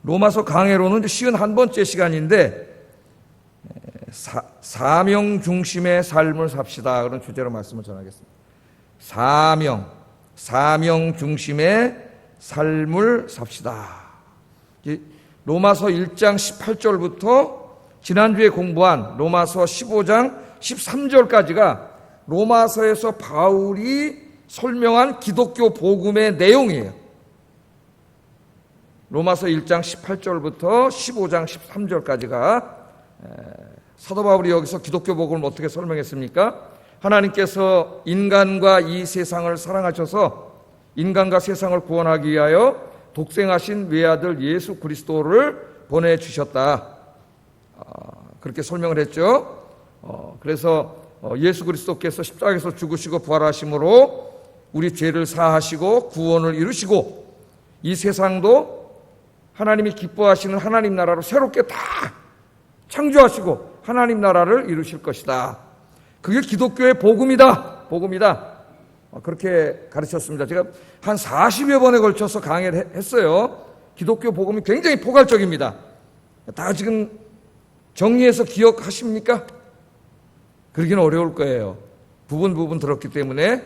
로마서 강해로는 51번째 시간인데 사명 중심의 삶을 삽시다, 그런 주제로 말씀을 전하겠습니다. 사명 중심의 삶을 삽시다. 로마서 1장 18절부터 지난주에 공부한 로마서 15장 13절까지가 로마서에서 바울이 설명한 기독교 복음의 내용이에요. 로마서 1장 18절부터 15장 13절까지가 사도 바울이 여기서 기독교 복음을 어떻게 설명했습니까? 하나님께서 인간과 이 세상을 사랑하셔서 인간과 세상을 구원하기 위하여 독생하신 외아들 예수 그리스도를 보내주셨다. 그렇게 설명을 했죠. 그래서 예수 그리스도께서 십자가에서 죽으시고 부활하심으로 우리 죄를 사하시고 구원을 이루시고 이 세상도 하나님이 기뻐하시는 하나님 나라로 새롭게 다 창조하시고 하나님 나라를 이루실 것이다. 그게 기독교의 복음이다. 그렇게 가르쳤습니다. 제가 한 40여 번에 걸쳐서 강의를 했어요. 기독교 복음이 굉장히 포괄적입니다. 다 지금 정리해서 기억하십니까? 그러기는 어려울 거예요. 부분 들었기 때문에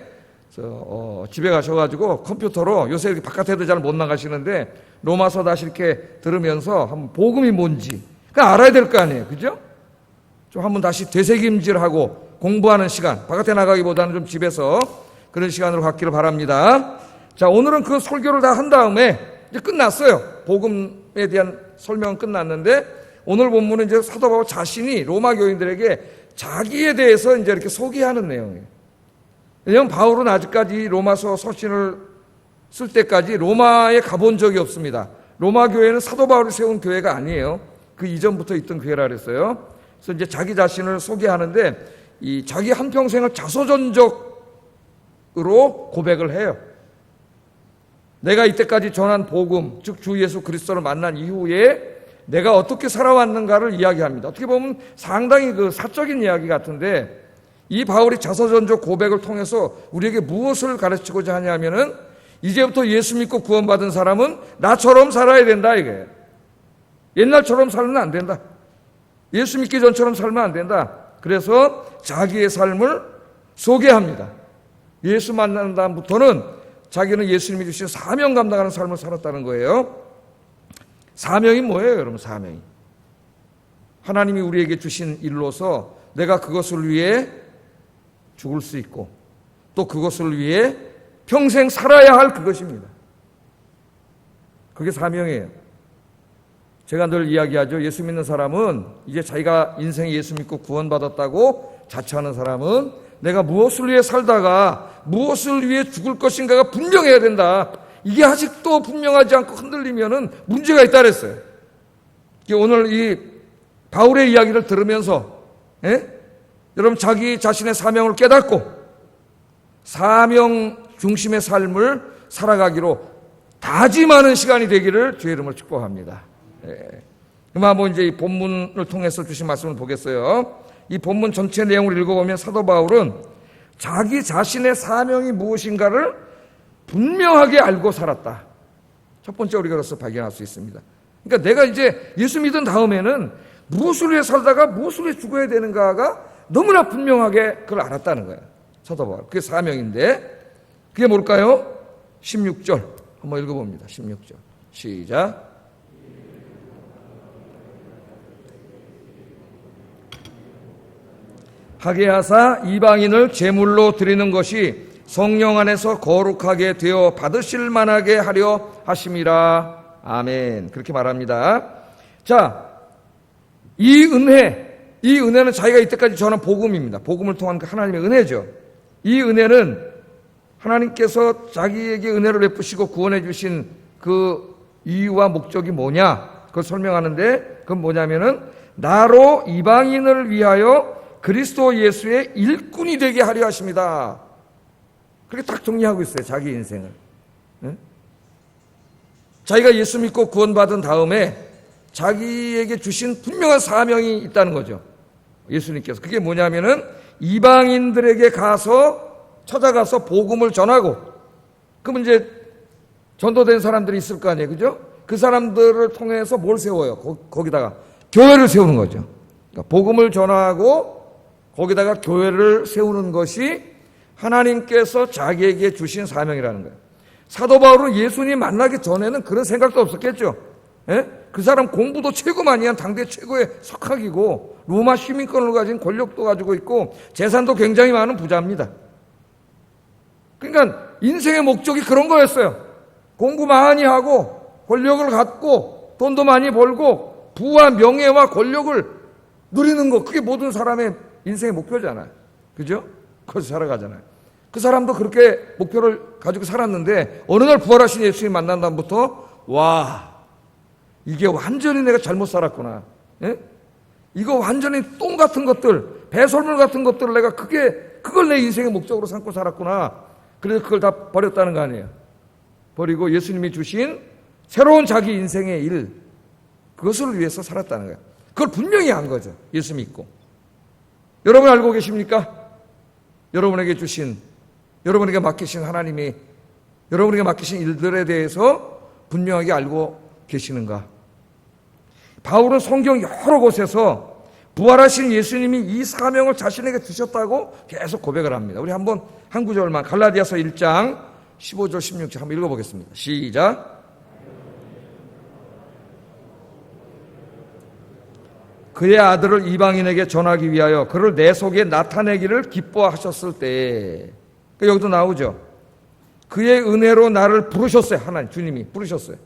집에 가셔가지고 컴퓨터로, 요새 이렇게 바깥에도 잘 못 나가시는데 로마서 다시 이렇게 들으면서 한번 복음이 뭔지 알아야 될 거 아니에요. 그죠? 좀 한번 다시 되새김질하고 공부하는 시간, 바깥에 나가기보다는 좀 집에서 그런 시간으로 갖기를 바랍니다. 자, 오늘은 그 설교를 다 한 다음에 이제 끝났어요. 복음에 대한 설명은 끝났는데 오늘 본문은 이제 사도 바울 자신이 로마 교인들에게 자기에 대해서 이제 이렇게 소개하는 내용이에요. 왜냐하면 바울은 아직까지 로마서 서신을 쓸 때까지 로마에 가본 적이 없습니다. 로마 교회는 사도 바울이 세운 교회가 아니에요. 그 이전부터 있던 교회라 그랬어요. 그래서 이제 자기 자신을 소개하는데 이 자기 한평생을 자서전적으로 고백을 해요. 내가 이때까지 전한 복음, 즉 주 예수 그리스도를 만난 이후에 내가 어떻게 살아왔는가를 이야기합니다. 어떻게 보면 상당히 그 사적인 이야기 같은데 이 바울이 자서전적 고백을 통해서 우리에게 무엇을 가르치고자 하냐면은 이제부터 예수 믿고 구원받은 사람은 나처럼 살아야 된다 이거예요. 옛날처럼 살면 안 된다. 예수 믿기 전처럼 살면 안 된다. 그래서 자기의 삶을 소개합니다. 예수 만난 다음부터는 자기는 예수님이 주신 사명 감당하는 삶을 살았다는 거예요. 사명이 뭐예요, 여러분? 사명이 하나님이 우리에게 주신 일로서 내가 그것을 위해 죽을 수 있고 또 그것을 위해 평생 살아야 할 그것입니다. 그게 사명이에요. 제가 늘 이야기하죠. 예수 믿는 사람은 이제 자기가 인생에 예수 믿고 구원받았다고 자처하는 사람은 내가 무엇을 위해 살다가 무엇을 위해 죽을 것인가가 분명해야 된다. 이게 아직도 분명하지 않고 흔들리면은 문제가 있다 그랬어요. 오늘 이 바울의 이야기를 들으면서 여러분 자기 자신의 사명을 깨닫고 사명 중심의 삶을 살아가기로 다짐하는 시간이 되기를 주의 이름으로 축복합니다. 그럼 한번 이제 이 본문을 통해서 주신 말씀을 보겠어요. 이 본문 전체 내용을 읽어보면 사도 바울은 자기 자신의 사명이 무엇인가를 분명하게 알고 살았다. 첫 번째 우리가 그래서 발견할 수 있습니다. 그러니까 내가 이제 예수 믿은 다음에는 무엇을 위해 살다가 무엇을 위해 죽어야 되는가가 너무나 분명하게 그걸 알았다는 거예요. 사도 바울. 그게 사명인데 그게 뭘까요? 16절 한번 읽어봅니다. 16절 시작. 하게 하사 이방인을 제물로 드리는 것이 성령 안에서 거룩하게 되어 받으실 만하게 하려 하심이라. 아멘. 그렇게 말합니다. 자, 이 은혜는 자기가 이때까지 전한 복음입니다. 복음을 통한 하나님의 은혜죠. 이 은혜는 하나님께서 자기에게 은혜를 베푸시고 구원해 주신 그 이유와 목적이 뭐냐? 그걸 설명하는데 그건 뭐냐면은 나로 이방인을 위하여 그리스도 예수의 일꾼이 되게 하려 하십니다. 그렇게 딱 정리하고 있어요. 자기 인생을. 자기가 예수 믿고 구원받은 다음에 자기에게 주신 분명한 사명이 있다는 거죠. 예수님께서. 그게 뭐냐면은 이방인들에게 찾아가서 복음을 전하고, 그러면 이제 전도된 사람들이 있을 거 아니에요. 그죠? 그 사람들을 통해서 뭘 세워요? 거기다가 교회를 세우는 거죠. 그러니까 복음을 전하고 거기다가 교회를 세우는 것이 하나님께서 자기에게 주신 사명이라는 거예요. 사도 바울은 예수님 만나기 전에는 그런 생각도 없었겠죠. 예? 그 사람 공부도 최고 많이 한 당대 최고의 석학이고 로마 시민권을 가진 권력도 가지고 있고 재산도 굉장히 많은 부자입니다. 그러니까 인생의 목적이 그런 거였어요. 공부 많이 하고 권력을 갖고 돈도 많이 벌고 부와 명예와 권력을 누리는 거, 그게 모든 사람의 인생의 목표잖아요. 그죠? 거기서 살아가잖아요. 그 사람도 그렇게 목표를 가지고 살았는데 어느 날 부활하신 예수님 만난 다음부터 와, 이게 완전히 내가 잘못 살았구나. 예? 이거 완전히 똥 같은 것들, 배설물 같은 것들을 내가 그걸 내 인생의 목적으로 삼고 살았구나. 그래서 그걸 다 버렸다는 거 아니에요. 버리고 예수님이 주신 새로운 자기 인생의 일, 그것을 위해서 살았다는 거예요. 그걸 분명히 한 거죠. 예수 믿고. 여러분 알고 계십니까? 여러분에게 맡기신 하나님이 여러분에게 맡기신 일들에 대해서 분명하게 알고 계시는가? 바울은 성경 여러 곳에서 부활하신 예수님이 이 사명을 자신에게 주셨다고 계속 고백을 합니다. 우리 한번 한 구절만 갈라디아서 1장 15절 16절 한번 읽어보겠습니다. 시작. 그의 아들을 이방인에게 전하기 위하여 그를 내 속에 나타내기를 기뻐하셨을 때, 여기도 나오죠. 그의 은혜로 나를 부르셨어요. 하나님 주님이 부르셨어요.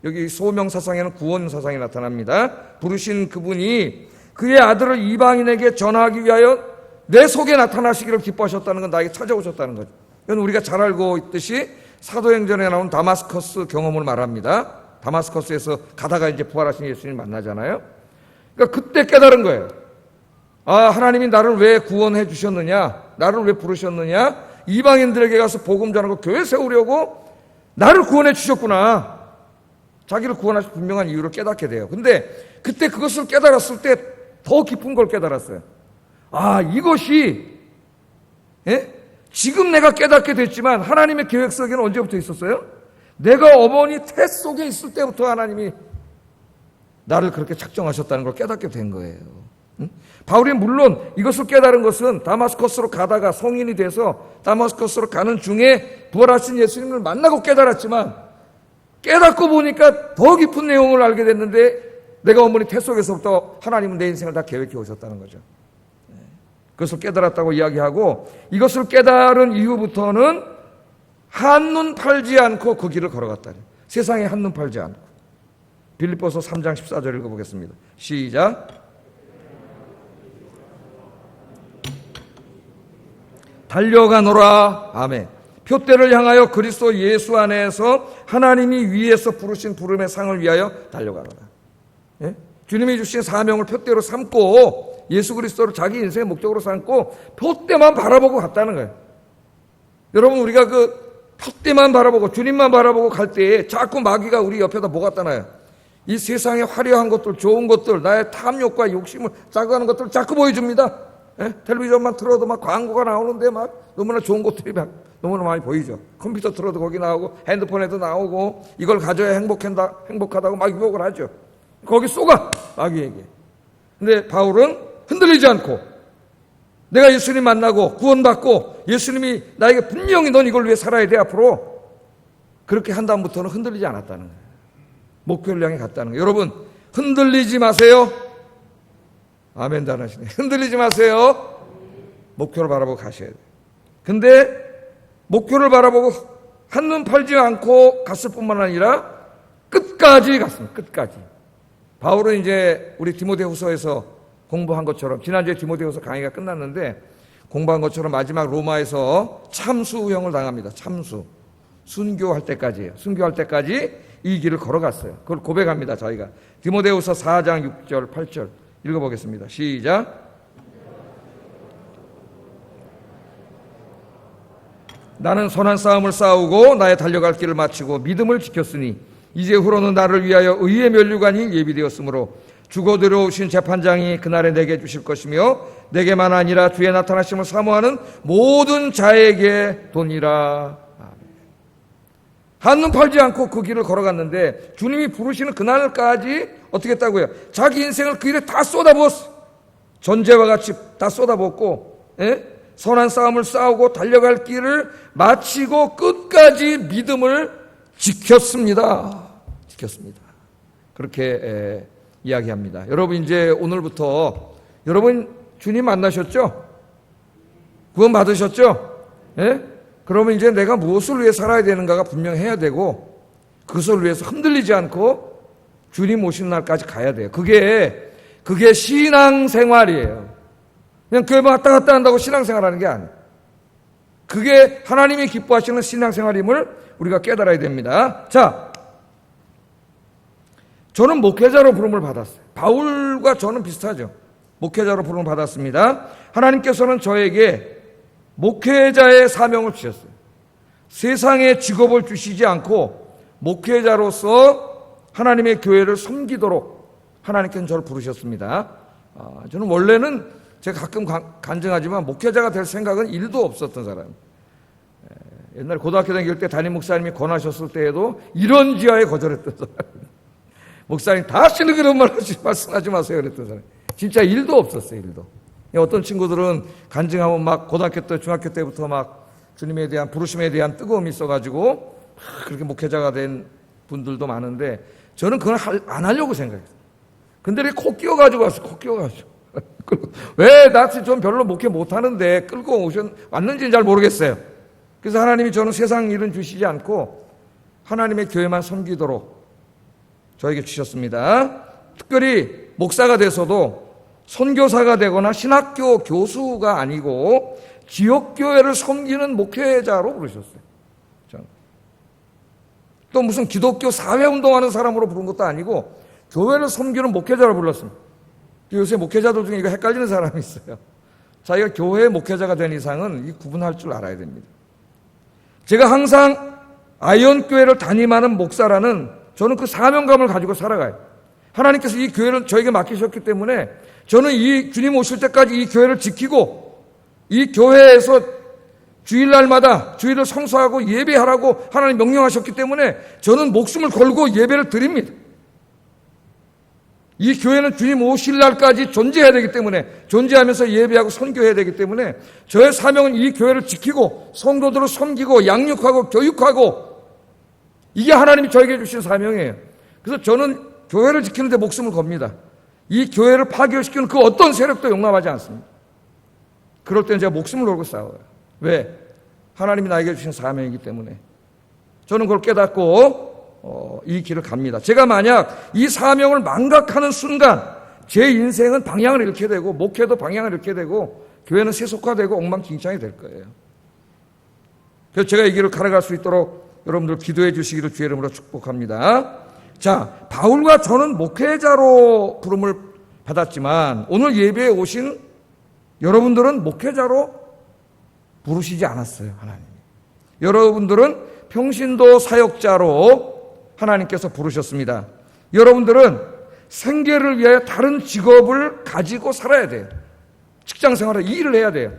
여기 소명사상에는 구원사상이 나타납니다. 부르신 그분이 그의 아들을 이방인에게 전하기 위하여 내 속에 나타나시기를 기뻐하셨다는 건 나에게 찾아오셨다는 거죠. 이건 우리가 잘 알고 있듯이 사도행전에 나온 다마스커스 경험을 말합니다. 다마스커스에서 가다가 이제 부활하신 예수님 만나잖아요. 그러니까 그때 깨달은 거예요. 아, 하나님이 나를 왜 구원해 주셨느냐, 나를 왜 부르셨느냐, 이방인들에게 가서 복음 전하고 교회 세우려고 나를 구원해 주셨구나. 자기를 구원하실 분명한 이유를 깨닫게 돼요. 근데 그때 그것을 깨달았을 때 더 깊은 걸 깨달았어요. 아, 이것이 지금 내가 깨닫게 됐지만 하나님의 계획 속에는 언제부터 있었어요? 내가 어머니 태 속에 있을 때부터 하나님이 나를 그렇게 작정하셨다는 걸 깨닫게 된 거예요. 바울이 물론 이것을 깨달은 것은 다마스커스로 가다가 성인이 돼서 다마스커스로 가는 중에 부활하신 예수님을 만나고 깨달았지만, 깨닫고 보니까 더 깊은 내용을 알게 됐는데 내가 어머니 태 속에서부터 하나님은 내 인생을 다 계획해 오셨다는 거죠. 그것을 깨달았다고 이야기하고, 이것을 깨달은 이후부터는 한눈 팔지 않고 그 길을 걸어갔다. 세상에 한눈 팔지 않고. 빌립보서 3장 14절 읽어보겠습니다. 시작. 달려가노라. 아멘. 표대를 향하여 그리스도 예수 안에서 하나님이 위에서 부르신 부름의 상을 위하여 달려가노라. 예? 주님이 주신 사명을 표대로 삼고 예수 그리스도를 자기 인생의 목적으로 삼고 표대만 바라보고 갔다는 거예요. 여러분, 우리가 그 표대만 바라보고 주님만 바라보고 갈 때에 자꾸 마귀가 우리 옆에다 뭐 갖다 놔요. 이 세상의 화려한 것들, 좋은 것들, 나의 탐욕과 욕심을 자극하는 것들을 자꾸 보여줍니다. 예? 텔레비전만 틀어도 막 광고가 나오는데 막 너무나 좋은 것들이 막 너무나 많이 보이죠. 컴퓨터 틀어도 거기 나오고 핸드폰에도 나오고 이걸 가져야 행복하다고 막 유혹을 하죠. 거기 쏘가 마귀에게. 근데 바울은 흔들리지 않고 내가 예수님 만나고 구원받고 예수님이 나에게 분명히 넌 이걸 위해 살아야 돼 앞으로, 그렇게 한 다음부터는 흔들리지 않았다는 거예요. 목표를 향해 갔다는 거예요. 여러분, 흔들리지 마세요. 아멘 잘하시네. 흔들리지 마세요. 목표를 바라보고 가셔야 돼요. 근데 목표를 바라보고 한눈 팔지 않고 갔을 뿐만 아니라 끝까지 갔습니다. 끝까지. 바울은 이제 우리 디모데후서에서 공부한 것처럼, 지난주에 디모데후서 강의가 끝났는데 공부한 것처럼 마지막 로마에서 참수형을 당합니다. 참수. 순교할 때까지예요. 순교할 때까지 이 길을 걸어갔어요. 그걸 고백합니다. 자기가. 디모데후서 4장 6절 8절 읽어보겠습니다. 시작. 나는 선한 싸움을 싸우고 나의 달려갈 길을 마치고 믿음을 지켰으니 이제 후로는 나를 위하여 의의 면류관이 예비되었으므로 주고 들어오신 재판장이 그날에 내게 주실 것이며 내게만 아니라 주의 나타나심을 사모하는 모든 자에게 도니라. 한눈 팔지 않고 그 길을 걸어갔는데 주님이 부르시는 그날까지 어떻게 했다고요? 자기 인생을 그 일에 다 쏟아부었어. 전제와 같이 다 쏟아붓고, 선한 싸움을 싸우고 달려갈 길을 마치고 끝까지 믿음을 지켰습니다. 지켰습니다. 그렇게 이야기합니다. 여러분, 이제 오늘부터 여러분 주님 만나셨죠? 구원 받으셨죠? 그러면 이제 내가 무엇을 위해 살아야 되는가가 분명해야 되고, 그것을 위해서 흔들리지 않고 주님 오시는 날까지 가야 돼요. 그게 신앙생활이에요. 그냥 교회 왔다 갔다 한다고 신앙생활하는 게 아니에요. 그게 하나님이 기뻐하시는 신앙생활임을 우리가 깨달아야 됩니다. 자, 저는 목회자로 부름을 받았어요. 바울과 저는 비슷하죠. 목회자로 부름을 받았습니다. 하나님께서는 저에게 목회자의 사명을 주셨어요. 세상의 직업을 주시지 않고 목회자로서 하나님의 교회를 섬기도록 하나님께서는 저를 부르셨습니다. 저는 원래는 제가 가끔 간증하지만 목회자가 될 생각은 1도 없었던 사람이에요. 옛날에 고등학교 다닐 때 담임 목사님이 권하셨을 때에도 이런 지하에 거절했던 사람이에요. 목사님 다시는 그런 말씀하지 마세요 그랬던 사람. 진짜 1도 없었어요. 1도. 어떤 친구들은 간증하면 막 고등학교 때 중학교 때부터 막 주님에 대한 부르심에 대한 뜨거움이 있어가지고 그렇게 목회자가 된 분들도 많은데 저는 그걸 안 하려고 생각했어요. 근데 이렇게 코 끼워가지고 왔어요. 코 끼워가지고. 왜 나한테 좀 별로 목회 못하는데 끌고 왔는지는 잘 모르겠어요. 그래서 하나님이 저는 세상 일은 주시지 않고 하나님의 교회만 섬기도록 저에게 주셨습니다. 특별히 목사가 돼서도 선교사가 되거나 신학교 교수가 아니고 지역교회를 섬기는 목회자로 부르셨어요. 또 무슨 기독교 사회운동하는 사람으로 부른 것도 아니고 교회를 섬기는 목회자로 불렀습니다. 요새 목회자들 중에 이거 헷갈리는 사람이 있어요. 자기가 교회 목회자가 된 이상은 이 구분할 줄 알아야 됩니다. 제가 항상 아이언교회를 담임하는 목사라는 저는 그 사명감을 가지고 살아가요. 하나님께서 이 교회를 저에게 맡기셨기 때문에 저는 이 주님 오실 때까지 이 교회를 지키고 이 교회에서 주일날마다 주일을 성수하고 예배하라고 하나님 명령하셨기 때문에 저는 목숨을 걸고 예배를 드립니다. 이 교회는 주님 오실 날까지 존재해야 되기 때문에 존재하면서 예배하고 선교해야 되기 때문에 저의 사명은 이 교회를 지키고 성도들을 섬기고 양육하고 교육하고 이게 하나님이 저에게 주신 사명이에요. 그래서 저는 교회를 지키는 데 목숨을 겁니다. 이 교회를 파괴시키는 그 어떤 세력도 용납하지 않습니다. 그럴 때는 제가 목숨을 걸고 싸워요. 왜? 하나님이 나에게 주신 사명이기 때문에. 저는 그걸 깨닫고 이 길을 갑니다. 제가 만약 이 사명을 망각하는 순간 제 인생은 방향을 잃게 되고 목회도 방향을 잃게 되고 교회는 세속화되고 엉망진창이 될 거예요. 그래서 제가 이 길을 걸어갈 수 있도록 여러분들 기도해 주시기를 주의 이름으로 축복합니다. 자, 바울과 저는 목회자로 부름을 받았지만 오늘 예배에 오신 여러분들은 목회자로 부르시지 않았어요. 하나님. 여러분들은 평신도 사역자로 하나님께서 부르셨습니다. 여러분들은 생계를 위하여 다른 직업을 가지고 살아야 돼요. 직장 생활에 일을 해야 돼요.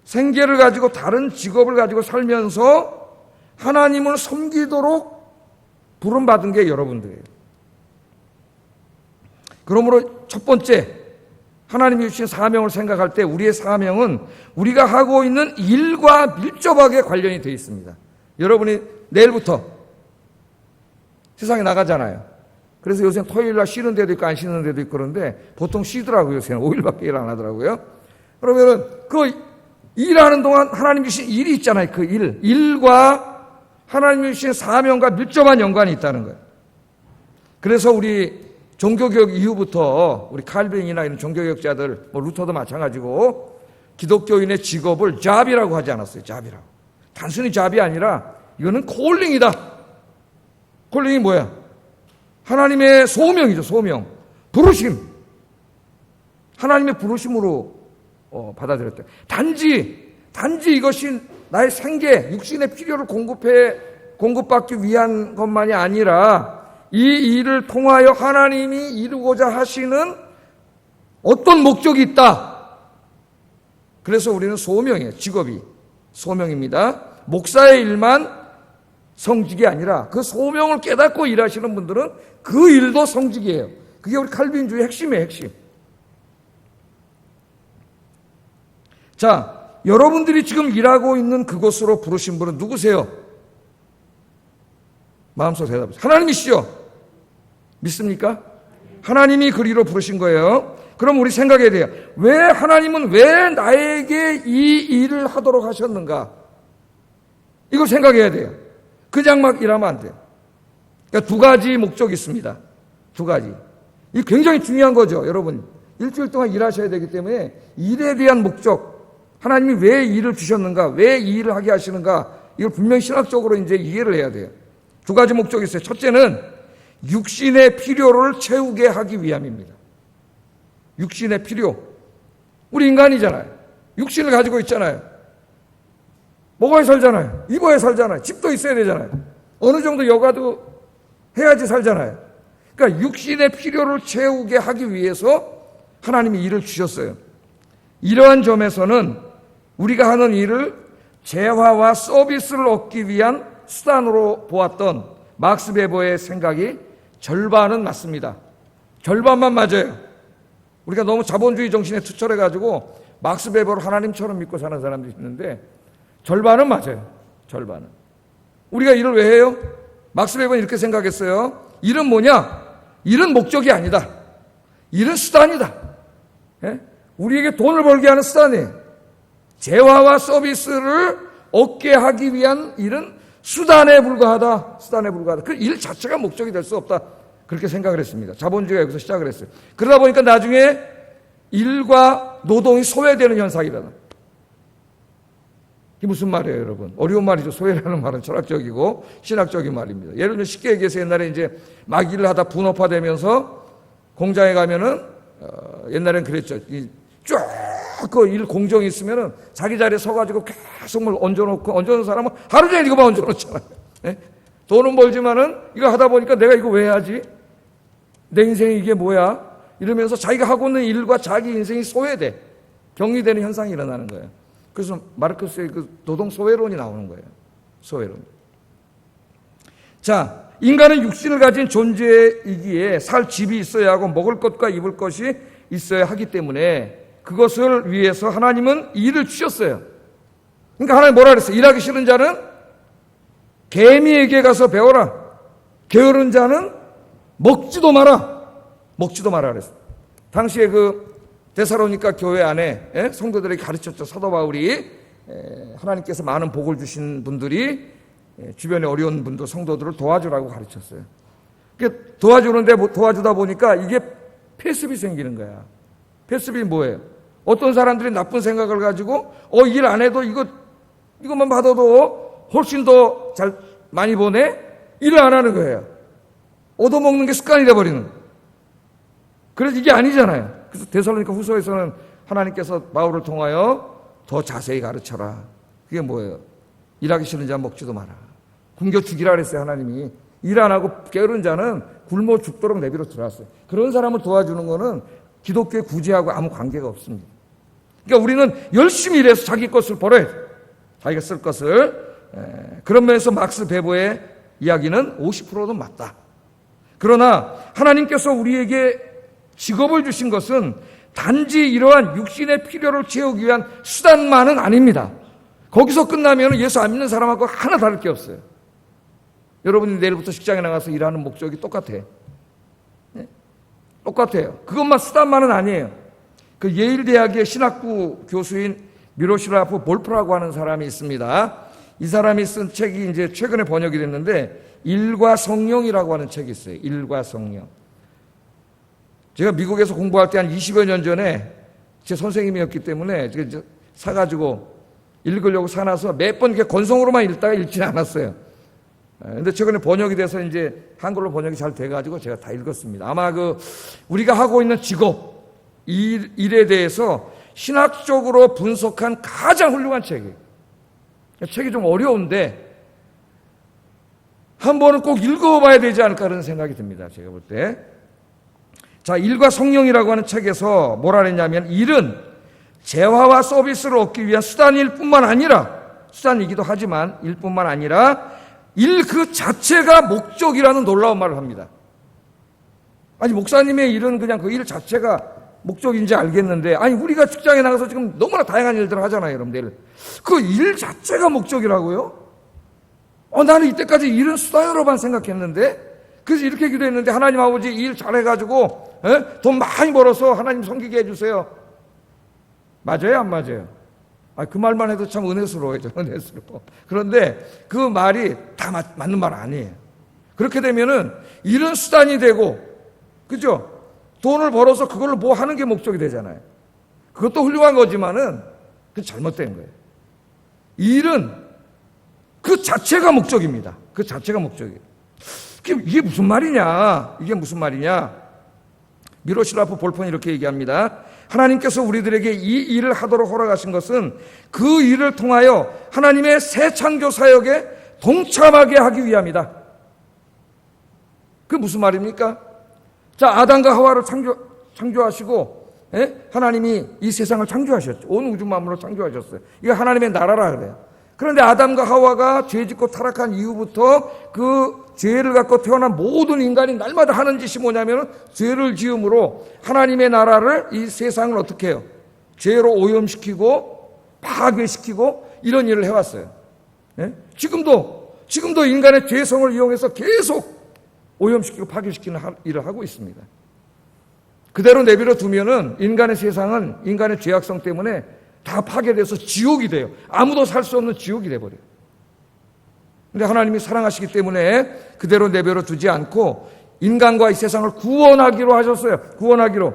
생계를 가지고 다른 직업을 가지고 살면서 하나님을 섬기도록 부름받은 게 여러분들이에요. 그러므로 첫 번째, 하나님이 주신 사명을 생각할 때 우리의 사명은 우리가 하고 있는 일과 밀접하게 관련이 되어 있습니다. 여러분이 내일부터 세상에 나가잖아요. 그래서 요새 토요일날 쉬는 데도 있고 안 쉬는 데도 있고 그런데 보통 쉬더라고요. 요새는 5일밖에 일 안 하더라고요. 그러면은 그 일하는 동안 하나님 주신 일이 있잖아요. 그 일과 하나님이 주신 사명과 밀접한 연관이 있다는 거예요. 그래서 우리 종교개혁 이후부터 우리 칼빈이나 이런 종교개혁자들, 루터도 마찬가지고 기독교인의 직업을 잡이라고 하지 않았어요. 잡이라고. 단순히 잡이 아니라 이거는 콜링이다. 콜링이 뭐야? 하나님의 소명이죠. 소명. 부르심. 하나님의 부르심으로 받아들였대요. 단지 이것이 나의 생계, 육신의 필요를 공급받기 위한 것만이 아니라 이 일을 통하여 하나님이 이루고자 하시는 어떤 목적이 있다. 그래서 우리는 소명이에요. 직업이 소명입니다. 목사의 일만 성직이 아니라 그 소명을 깨닫고 일하시는 분들은 그 일도 성직이에요. 그게 우리 칼빈주의 핵심이에요, 핵심. 자, 여러분들이 지금 일하고 있는 그곳으로 부르신 분은 누구세요? 마음속으로 대답하세요. 하나님이시죠? 믿습니까? 하나님이 그리로 부르신 거예요. 그럼 우리 생각해야 돼요. 하나님은 왜 나에게 이 일을 하도록 하셨는가? 이걸 생각해야 돼요. 그냥 막 일하면 안 돼요. 그러니까 두 가지 목적이 있습니다. 두 가지. 이 굉장히 중요한 거죠, 여러분. 일주일 동안 일하셔야 되기 때문에 일에 대한 목적, 하나님이 왜 일을 주셨는가, 왜 이 일을 하게 하시는가, 이걸 분명히 신학적으로 이제 이해를 해야 돼요. 두 가지 목적이 있어요. 첫째는 육신의 필요를 채우게 하기 위함입니다. 육신의 필요. 우리 인간이잖아요. 육신을 가지고 있잖아요. 먹어야 살잖아요. 입어야 살잖아요. 집도 있어야 되잖아요. 어느 정도 여가도 해야지 살잖아요. 그러니까 육신의 필요를 채우게 하기 위해서 하나님이 일을 주셨어요. 이러한 점에서는 우리가 하는 일을 재화와 서비스를 얻기 위한 수단으로 보았던 막스 베버의 생각이 절반은 맞습니다. 절반만 맞아요. 우리가 너무 자본주의 정신에 투철해가지고 막스 베버를 하나님처럼 믿고 사는 사람들이 있는데 절반은 맞아요. 절반은. 우리가 일을 왜 해요? 막스 베버는 이렇게 생각했어요. 일은 뭐냐? 일은 목적이 아니다. 일은 수단이다. 예? 우리에게 돈을 벌게 하는 수단이에요. 재화와 서비스를 얻게 하기 위한 일은 수단에 불과하다. 수단에 불과하다. 그 일 자체가 목적이 될 수 없다. 그렇게 생각을 했습니다. 자본주의가 여기서 시작을 했어요. 그러다 보니까 나중에 일과 노동이 소외되는 현상이 일어나. 이게 무슨 말이에요, 여러분? 어려운 말이죠. 소외라는 말은 철학적이고 신학적인 말입니다. 예를 들면 쉽게 얘기해서 옛날에 이제 막 일을 하다 분업화되면서 공장에 가면은 옛날엔 그랬죠. 쭉 그 일 공정이 있으면은 자기 자리에 서가지고 계속 뭘 얹어놓는 사람은 하루 종일 이거만 얹어놓잖아요. 네? 돈은 벌지만은 이거 하다 보니까 내가 이거 왜 해야지? 내 인생이 이게 뭐야? 이러면서 자기가 하고 있는 일과 자기 인생이 소외돼. 격리되는 현상이 일어나는 거예요. 그래서 마르크스의 그 노동 소외론이 나오는 거예요. 소외론. 자, 인간은 육신을 가진 존재이기에 살 집이 있어야 하고 먹을 것과 입을 것이 있어야 하기 때문에 그것을 위해서 하나님은 일을 주셨어요. 그러니까 하나님 뭐라 그랬어요? 일하기 싫은 자는 개미에게 가서 배워라. 게으른 자는 먹지도 마라. 먹지도 마라 그랬어요. 당시에 그 데살로니가 교회 안에 성도들에게 가르쳤죠. 사도 바울이 하나님께서 많은 복을 주신 분들이 주변에 어려운 분들, 성도들을 도와주라고 가르쳤어요. 도와주는데 도와주다 보니까 이게 폐습이 생기는 거야. 폐습이 뭐예요? 어떤 사람들이 나쁜 생각을 가지고 일 안 해도 이것만 받아도 훨씬 더 잘 많이 버네? 일을 안 하는 거예요. 얻어먹는 게 습관이 돼버리는. 그래서 이게 아니잖아요. 그래서 데살로니가 후서에서는 하나님께서 바울을 통하여 더 자세히 가르쳐라. 그게 뭐예요? 일하기 싫은 자 먹지도 마라. 굶겨 죽이라 그랬어요, 하나님이. 일 안 하고 게으른 자는 굶어 죽도록 내비로 들어왔어요. 그런 사람을 도와주는 거는 기독교의 구제하고 아무 관계가 없습니다. 그러니까 우리는 열심히 일해서 자기 것을 벌어야 돼요. 자기가 쓸 것을. 그런 면에서 막스 베버의 이야기는 50%는 맞다. 그러나 하나님께서 우리에게 직업을 주신 것은 단지 이러한 육신의 필요를 채우기 위한 수단만은 아닙니다. 거기서 끝나면 예수 안 믿는 사람하고 하나 다를 게 없어요. 여러분이 내일부터 직장에 나가서 일하는 목적이 똑같아요. 똑같아요. 그것만 수단만은 아니에요. 그 예일대학의 신학부 교수인 미로시라프 볼프라고 하는 사람이 있습니다. 이 사람이 쓴 책이 이제 최근에 번역이 됐는데 일과 성령이라고 하는 책이 있어요. 일과 성령. 제가 미국에서 공부할 때 한 20여 년 전에 제 선생님이었기 때문에 제가 사가지고 읽으려고 사놔서 몇 번 이렇게 건성으로만 읽다가 읽지는 않았어요. 근데 최근에 번역이 돼서 이제 한글로 번역이 잘 돼가지고 제가 다 읽었습니다. 아마 우리가 하고 있는 직업, 일에 대해서 신학적으로 분석한 가장 훌륭한 책이에요. 책이 좀 어려운데 한 번은 꼭 읽어봐야 되지 않을까 그런 생각이 듭니다. 제가 볼 때. 자, 일과 성령이라고 하는 책에서 뭐라 그랬냐면 일은 재화와 서비스를 얻기 위한 수단일 뿐만 아니라 수단이기도 하지만 일뿐만 아니라 일 그 자체가 목적이라는 놀라운 말을 합니다. 아니, 목사님의 일은 그냥 그 일 자체가 목적인지 알겠는데, 아니, 우리가 직장에 나가서 지금 너무나 다양한 일들을 하잖아요, 여러분들. 그 일 자체가 목적이라고요? 나는 이때까지 일은 수다여로만 생각했는데, 그래서 이렇게 기도했는데, 하나님 아버지 일 잘해가지고 돈 많이 벌어서 하나님 섬기게 해주세요. 맞아요, 안 맞아요? 그 말만 해도 참 은혜스러워요, 은혜스러워. 그런데 그 말이 다 맞는 말 아니에요. 그렇게 되면은 일은 수단이 되고, 그죠? 돈을 벌어서 그걸로 뭐 하는 게 목적이 되잖아요. 그것도 훌륭한 거지만은 그게 잘못된 거예요. 일은 그 자체가 목적입니다. 그 자체가 목적이에요. 이게 무슨 말이냐? 이게 무슨 말이냐? 미로시라프 볼폰이 이렇게 얘기합니다. 하나님께서 우리들에게 이 일을 하도록 허락하신 것은 그 일을 통하여 하나님의 새 창조 사역에 동참하게 하기 위함이다. 그게 무슨 말입니까? 자, 아담과 하와를 창조하시고, 하나님이 이 세상을 창조하셨죠. 온 우주 만물을 창조하셨어요. 이게 하나님의 나라라 그래요. 그런데 아담과 하와가 죄짓고 타락한 이후부터 그 죄를 갖고 태어난 모든 인간이 날마다 하는 짓이 뭐냐면 죄를 지음으로 하나님의 나라를, 이 세상을 어떻게 해요? 죄로 오염시키고 파괴시키고 이런 일을 해왔어요. 지금도 인간의 죄성을 이용해서 계속 오염시키고 파괴시키는 일을 하고 있습니다. 그대로 내버려 두면은 인간의 세상은 인간의 죄악성 때문에 다 파괴돼서 지옥이 돼요. 아무도 살 수 없는 지옥이 돼버려요. 근데 하나님이 사랑하시기 때문에 그대로 내버려 두지 않고 인간과 이 세상을 구원하기로 하셨어요. 구원하기로.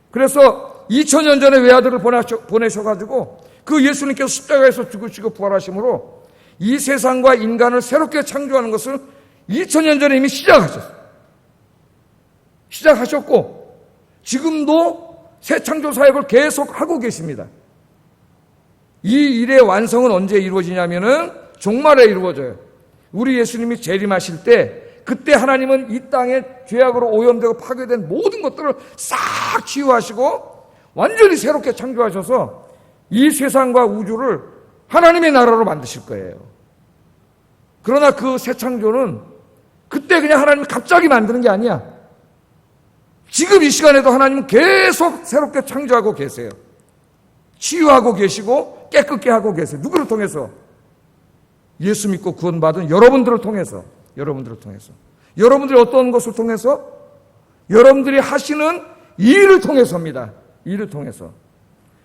그래서 2000년 전에 외아들을 보내셔가지고 그 예수님께서 십자가에서 죽으시고 부활하심으로 이 세상과 인간을 새롭게 창조하는 것을 2000년 전에 이미 시작하셨고 지금도 새 창조 사역을 계속 하고 계십니다. 이 일의 완성은 언제 이루어지냐면은 종말에 이루어져요. 우리 예수님이 재림하실 때 그때 하나님은 이 땅에 죄악으로 오염되고 파괴된 모든 것들을 싹 치유하시고 완전히 새롭게 창조하셔서 이 세상과 우주를 하나님의 나라로 만드실 거예요. 그러나 그 새 창조는 그때 그냥 하나님이 갑자기 만드는 게 아니야. 지금 이 시간에도 하나님은 계속 새롭게 창조하고 계세요. 치유하고 계시고 깨끗게 하고 계세요. 누구를 통해서? 예수 믿고 구원받은 여러분들을 통해서. 여러분들이 어떤 것을 통해서? 여러분들이 하시는 일을 통해서입니다. 일을 통해서.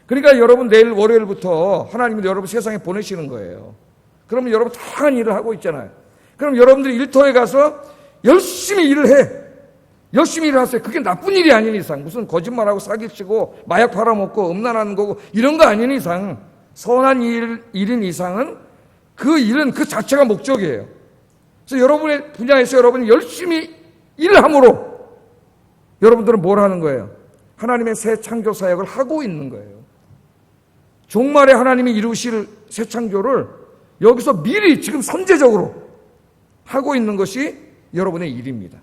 그러니까 여러분 내일 월요일부터 하나님은 여러분 세상에 보내시는 거예요. 그러면 여러분 다양한 일을 하고 있잖아요. 그럼 여러분들이 일터에 가서 열심히 일을 해. 열심히 일을 하세요. 그게 나쁜 일이 아닌 이상, 무슨 거짓말하고 사기치고 마약 팔아먹고 음란하는 거고 이런 거 아닌 이상, 선한 일인 이상은 그 일은 그 자체가 목적이에요. 그래서 여러분의 분야에서 여러분이 열심히 일을 함으로 여러분들은 뭘 하는 거예요? 하나님의 새 창조 사역을 하고 있는 거예요. 종말에 하나님이 이루실 새 창조를 여기서 미리 지금 선제적으로 하고 있는 것이 여러분의 일입니다.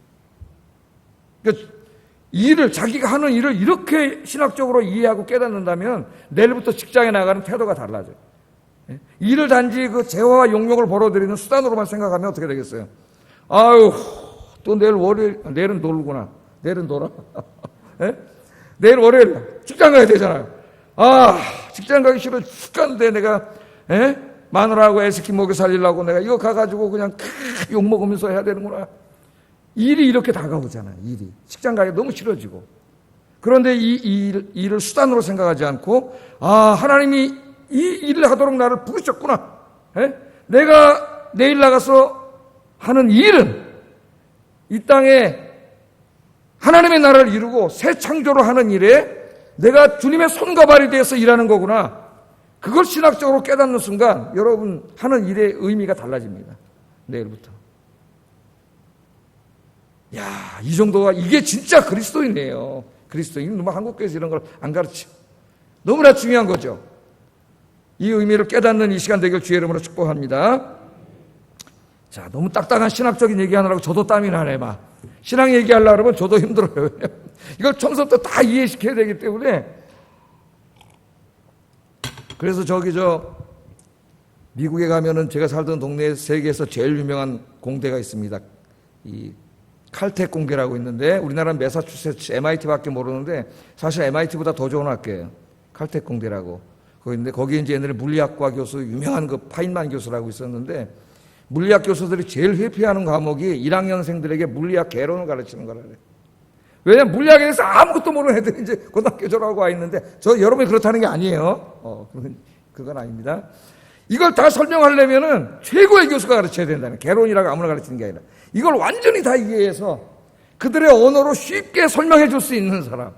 그러니까 자기가 하는 일을 이렇게 신학적으로 이해하고 깨닫는다면 내일부터 직장에 나가는 태도가 달라져요. 일을 단지 그 재화와 용역을 벌어들이는 수단으로만 생각하면 어떻게 되겠어요? 아유, 또 내일 월요일, 내일은 놀구나. 내일은 놀아. 내일 월요일 직장 가야 되잖아요. 직장 가기 싫어 죽겠는데 내가 마누라하고 애 새끼 먹여 살리려고 내가 이거 가가지고 그냥 욕 먹으면서 해야 되는구나. 일이 이렇게 다가오잖아요. 일이 직장 가기 너무 싫어지고. 그런데 이 일을 수단으로 생각하지 않고 하나님이 이 일을 하도록 나를 부르셨구나. 내가 내일 나가서 하는 일은 이 땅에 하나님의 나라를 이루고 새 창조를 하는 일에 내가 주님의 손과 발이 되어서 일하는 거구나. 그걸 신학적으로 깨닫는 순간 여러분 하는 일의 의미가 달라집니다. 내일부터. 이 정도가 이게 진짜 그리스도인이에요. 그리스도인. 너무 한국교회에서 이런 걸 안 가르쳐. 너무나 중요한 거죠. 이 의미를 깨닫는 이 시간 되길 주의 이름으로 축복합니다. 자, 너무 딱딱한 신학적인 얘기하느라고 저도 땀이 나네, 막. 신앙 얘기하려고 그러면 저도 힘들어요. 이걸 처음부터 다 이해시켜야 되기 때문에. 그래서 미국에 가면은 제가 살던 동네에 세계에서 제일 유명한 공대가 있습니다. 이 칼텍 공대라고 있는데 우리나라는 매사추세츠 MIT밖에 모르는데 사실 MIT보다 더 좋은 학교예요. 칼텍 공대라고. 거기인데 거기 이제 옛날에 물리학과 교수 유명한 그 파인만 교수라고 있었는데 물리학 교수들이 제일 회피하는 과목이 1학년생들에게 물리학 개론을 가르치는 거라래. 왜냐면 물리학에 대해서 아무것도 모르는 애들이 이제 고등학교 졸업하고 와 있는데 여러분이 그렇다는 게 아니에요. 그건 아닙니다. 이걸 다 설명하려면은 최고의 교수가 가르쳐야 된다는, 개론이라고 아무나 가르치는 게 아니라 이걸 완전히 다 이해해서 그들의 언어로 쉽게 설명해 줄 수 있는 사람,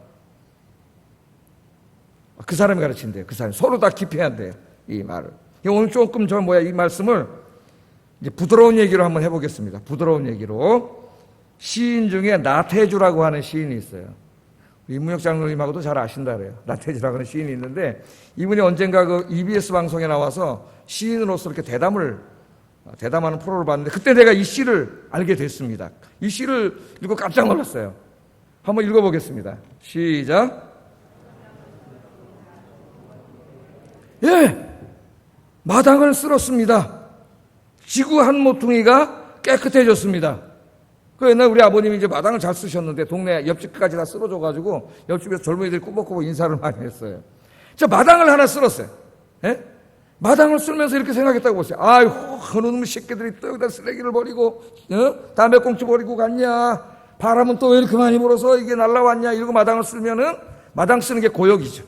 그 사람이 가르친대요. 그 사람이 서로 다 깊이 한대요, 이 말을. 오늘 조금 이 말씀을 이제 부드러운 얘기로 한번 해보겠습니다. 부드러운 얘기로. 시인 중에 나태주라고 하는 시인이 있어요. 이문혁 장로님하고도 잘 아신다 그래요. 나태주라고 하는 시인이 있는데 이분이 언젠가 그 EBS 방송에 나와서 시인으로서 이렇게 대담하는 프로를 봤는데 그때 내가 이 시를 알게 됐습니다. 이 시를 읽고 깜짝 놀랐어요. 한번 읽어보겠습니다. 시작. 예, 마당을 쓸었습니다. 지구 한 모퉁이가 깨끗해졌습니다. 그 옛날 우리 아버님이 이제 마당을 잘 쓰셨는데 동네 옆집까지 다 쓸어줘가지고 옆집에서 젊은이들이 꾸벅꾸벅 인사를 많이 했어요. 저 마당을 하나 쓸었어요. 예? 마당을 쓸면서 이렇게 생각했다고 보세요. 아이고, 그놈의 새끼들이 또 여기다 쓰레기를 버리고, 담배꽁초 버리고 갔냐? 바람은 또 왜 이렇게 많이 불어서 이게 날라왔냐? 이러고 마당을 쓸면은 마당 쓰는 게 고역이죠.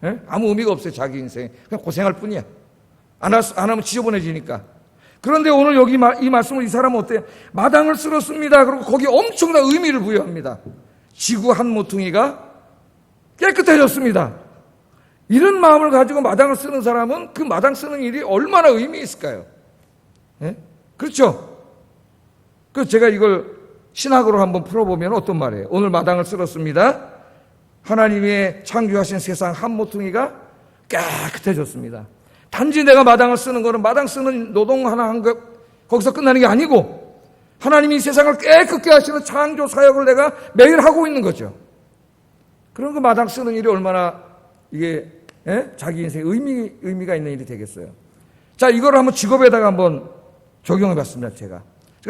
예? 아무 의미가 없어요, 자기 인생에. 그냥 고생할 뿐이야. 안 하면 지저분해지니까. 그런데 오늘 여기 이 말씀을 이 사람은 어때요? 마당을 쓸었습니다. 그리고 거기 엄청난 의미를 부여합니다. 지구 한 모퉁이가 깨끗해졌습니다. 이런 마음을 가지고 마당을 쓰는 사람은 그 마당 쓰는 일이 얼마나 의미 있을까요? 예? 그렇죠? 그래서 제가 이걸 신학으로 한번 풀어보면 어떤 말이에요? 오늘 마당을 쓸었습니다. 하나님의 창조하신 세상 한 모퉁이가 깨끗해졌습니다. 단지 내가 마당을 쓰는 거는 마당 쓰는 노동 하나 한 것, 거기서 끝나는 게 아니고 하나님이 이 세상을 깨끗게 하시는 창조 사역을 내가 매일 하고 있는 거죠. 그런 그 마당 쓰는 일이 얼마나 이게 자기 인생에 의미가 있는 일이 되겠어요. 자, 이걸 한번 직업에다가 한번 적용해 봤습니다, 제가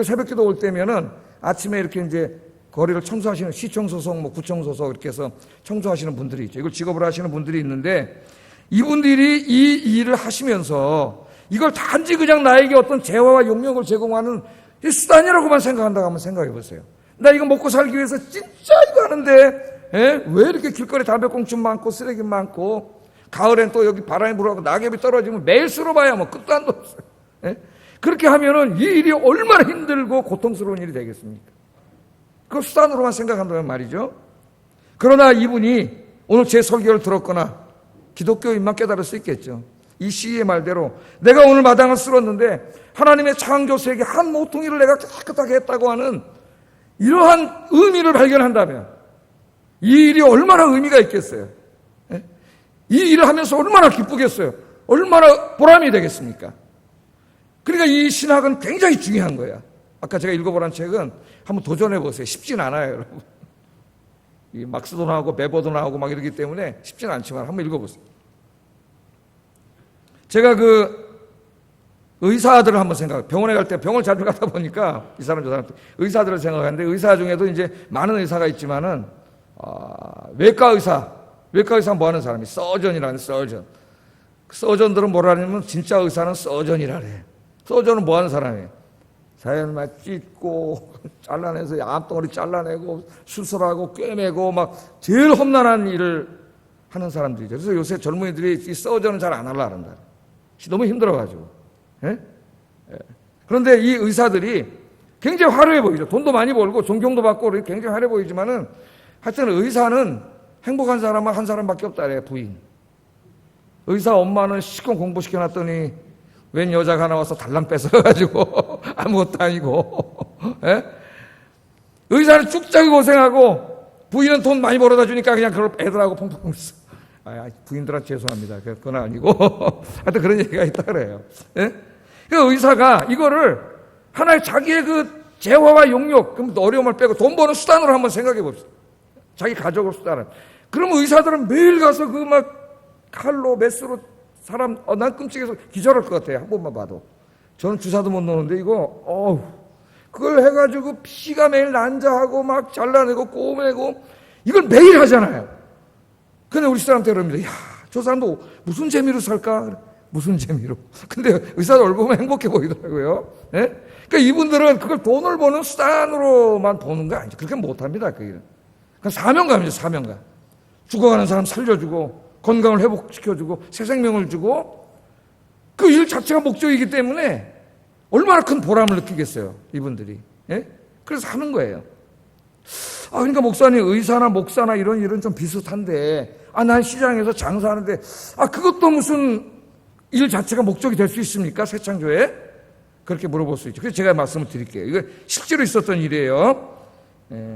새벽 기도 올 때면은 아침에 이렇게 이제 거리를 청소하시는 시청소속, 구청소속 이렇게 해서 청소하시는 분들이 있죠. 이걸 직업으로 하시는 분들이 있는데 이분들이 이 일을 하시면서 이걸 단지 그냥 나에게 어떤 재화와 용역을 제공하는 수단이라고만 생각한다고 한번 생각해 보세요. 나 이거 먹고 살기 위해서 진짜 이거 하는데 왜 이렇게 길거리 담배꽁초 많고 쓰레기 많고 가을엔 또 여기 바람이 불어가고 낙엽이 떨어지면 매일 쓸어봐야 끝도 안 없어요. 그렇게 하면은 이 일이 얼마나 힘들고 고통스러운 일이 되겠습니까? 그 수단으로만 생각한다면 말이죠. 그러나 이분이 오늘 제 설교를 들었거나 기독교인만 깨달을 수 있겠죠. 이 시의 말대로 내가 오늘 마당을 쓸었는데 하나님의 창조 세계 한 모퉁이를 내가 깨끗하게 했다고 하는 이러한 의미를 발견한다면 이 일이 얼마나 의미가 있겠어요. 이 일을 하면서 얼마나 기쁘겠어요. 얼마나 보람이 되겠습니까? 그러니까 이 신학은 굉장히 중요한 거야. 아까 제가 읽어보란 책은 한번 도전해보세요. 쉽진 않아요, 여러분. 이 막스도 나오고 베버도 나오고 막 이러기 때문에 쉽지는 않지만 한번 읽어보세요. 제가 의사들을 한번 병원에 갈 때 병원을 자주 가다 보니까 이 사람 저 사람 의사들을 생각하는데 의사 중에도 이제 많은 의사가 있지만은 외과 의사 뭐 하는 사람이 서전이라는 서전. 서전들은 뭐라 하냐면 진짜 의사는 서전이라래. 서전은 뭐 하는 사람이에요? 자연만 찢고 잘라내서 암덩어리 잘라내고 수술하고 꿰매고 막 제일 험난한 일을 하는 사람들이죠. 그래서 요새 젊은이들이 이 서전은 잘 안 하려고 한다. 너무 힘들어가지고. 그런데 이 의사들이 굉장히 화려해 보이죠. 돈도 많이 벌고 존경도 받고 굉장히 화려해 보이지만은 하여튼 의사는 행복한 사람은 한 사람밖에 없다래. 부인. 의사 엄마는 시컷 공부시켜놨더니 웬 여자가 나와서 달랑 뺏어가지고 아무것도 아니고. 의사는 쭉작이 고생하고 부인은 돈 많이 벌어다 주니까 그냥 그걸 애들하고 펑펑 써. 부인들한테 죄송합니다. 그건 아니고. 하여튼 그런 얘기가 있다 그래요. 그 의사가 이거를 하나의 자기의 그 재화와 용역, 그럼 어려움을 빼고 돈 버는 수단으로 한번 생각해 봅시다. 자기 가족을 수단을. 그럼 의사들은 매일 가서 그 막 칼로 메스로 사람 난 끔찍해서 기절할 것 같아요. 한 번만 봐도. 저는 주사도 못 놓는데 이거 그걸 해가지고 피가 매일 난자하고 막 잘라내고 꼬매고 이걸 매일 하잖아요. 근데 우리 사람한테 그럽니다. 야, 저 사람도 무슨 재미로 살까? 무슨 재미로? 근데 의사도 얼굴 행복해 보이더라고요. 예? 그러니까 이분들은 그걸 돈을 버는 수단으로만 보는 거 아니죠. 그렇게 못합니다. 그 일은. 그러니까 사명감이죠. 사명감. 죽어가는 사람 살려주고 건강을 회복시켜주고 새 생명을 주고 그 일 자체가 목적이기 때문에 얼마나 큰 보람을 느끼겠어요. 이분들이. 예? 그래서 하는 거예요. 그러니까 목사님 의사나 목사나 이런 일은 좀 비슷한데 난 시장에서 장사하는데 그것도 무슨 일 자체가 목적이 될 수 있습니까? 새창조에? 그렇게 물어볼 수 있죠. 그래서 제가 말씀을 드릴게요. 이거 실제로 있었던 일이에요.